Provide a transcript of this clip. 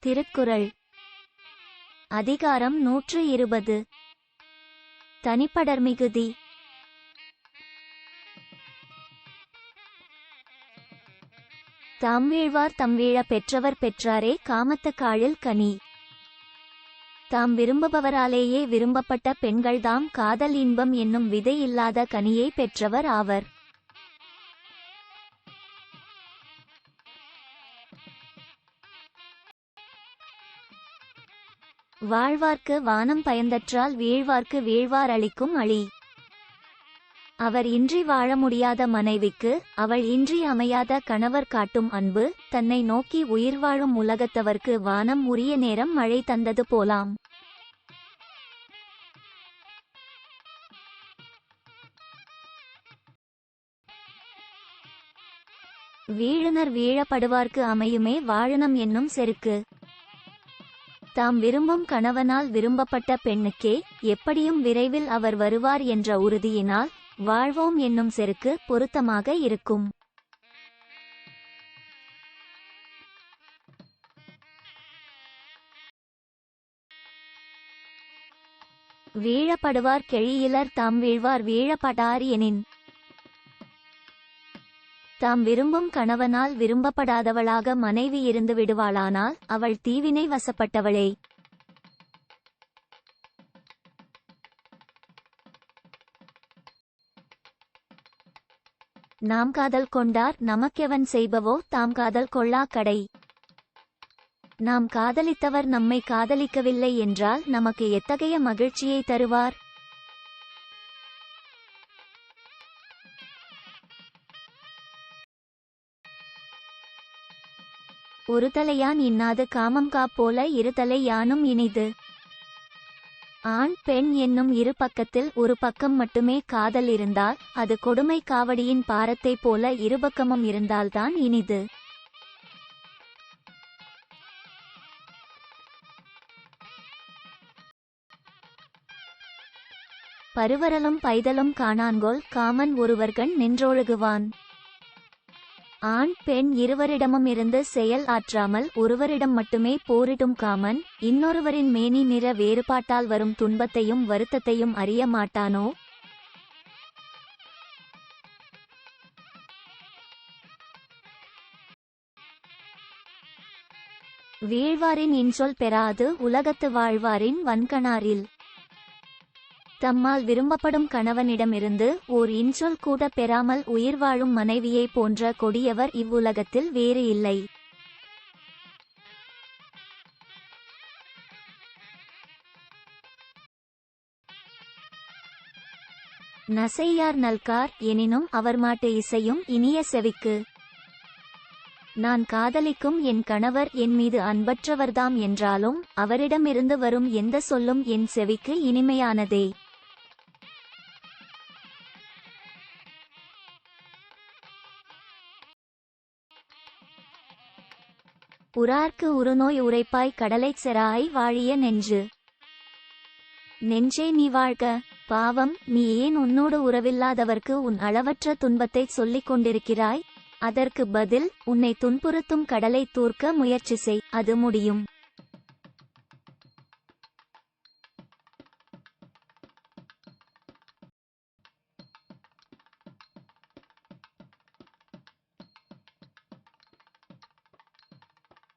திருக்குறள் அதிகாரம் 120 தனிப்படர்மிகுதி. தாம் வீழ்வார் தம் வீழ பெற்றவர் பெற்றாரே காமத்த காழில் கனி. தாம் விரும்புபவராலேயே விரும்பப்பட்ட பெண்கள்தாம் காதல் இன்பம் என்னும் விதை இல்லாத கனியை பெற்றவர் ஆவர். வாழ்வார்க்கு வானம் பயந்தற்றால் வீழ்வார்க்கு வீழ்வார் அளிக்கும் அழி. அவர் இன்றி வாழ முடியாத மனைவிக்கு அவள் இன்றி அமையாத கணவர் காட்டும் அன்பு தன்னை நோக்கி உயிர் வாழும் உலகத்தவர்க்கு வானம் உரிய நேரம் மழை தந்தது போலாம். வீழுனர் வீழப்படுவார்க்கு அமையுமே வாழுனம் என்னும் செருக்கு. தாம் விரும்பும் கணவனால் விரும்பப்பட்ட பெண்ணுக்கே எப்படியும் விரைவில் அவர் வருவார் என்ற உறுதியினால் வாழ்வோம் என்னும் செருக்கு பொருத்தமாக இருக்கும். வீழப்படுவார் கெழியிலர் தாம் வீழ்வார் வீழப்படார் எனின். தாம் விரும்பும் கணவனால் விரும்பப்படாதவளாக மனைவி இருந்து விடுவாளானால் அவள் தீவினை வசப்பட்டவளே. நாம் காதல் கொண்டார் நமக்கெவன் செய்பவோ தாம் காதல் கொள்ளா கடை. நாம் காதலித்தவர் நம்மை காதலிக்கவில்லை என்றால் நமக்கு எத்தகைய மகிழ்ச்சியை தருவார்? ஒரு தலையான் இன்னாது காமம் காப்போல இருதலை யானும் இனிது. ஆண் பெண் என்னும் இரு பக்கத்தில் ஒரு பக்கம் மட்டுமே காதல் இருந்தால் அது கொடுமை காவடியின் பாரத்தை போல இருபக்கமும் இருந்தால்தான் இனிது. பருவரலும் பைதலும் காணான்கொல் காமன் ஒருவர்கண் நின்றொழுகுவான். ஆண் பெண் இருவரிடமும் இருந்து செயல் ஆற்றாமல் ஒருவரிடம் மட்டுமே போரிடும் காமன் இன்னொருவரின் மேனி நிற வேறுபாட்டால் வரும் துன்பத்தையும் வருத்தத்தையும் அறிய மாட்டானோ? வீழ்வாரின் இன்சொல் பெறாது உலகத்து வாழ்வாரின் வன்கணாரில். தம்மால் விரும்பப்படும் கணவனிடமிருந்து ஓர் இன்சொல் கூட பெறாமல் உயிர் வாழும் மனைவியை போன்ற கொடியவர் இவ்வுலகத்தில் வேறு இல்லை. நசையார் நல்கார் எனினும் அவர் மாட்டு இசையும் இனிய செவிக்கு. நான் காதலிக்கும் என் கணவர் என் மீது அன்பற்றவர்தாம் என்றாலும் அவரிடமிருந்து வரும் எந்த சொல்லும் என் செவிக்கு இனிமையானதே. உறார்க்கு உருநோய் உரைப்பாய் கடலைச் செராய் வாழிய நெஞ்சு. நெஞ்சே நீ வாழ்க. பாவம், நீ ஏன் உன்னோடு உறவில்லாதவர்க்கு உன் அளவற்ற துன்பத்தைச் சொல்லிக் கொண்டிருக்கிறாய்? அதற்கு பதில், உன்னை துன்புறுத்தும் கடலை தூர்க்க முயற்சி செய், அது முடியும்.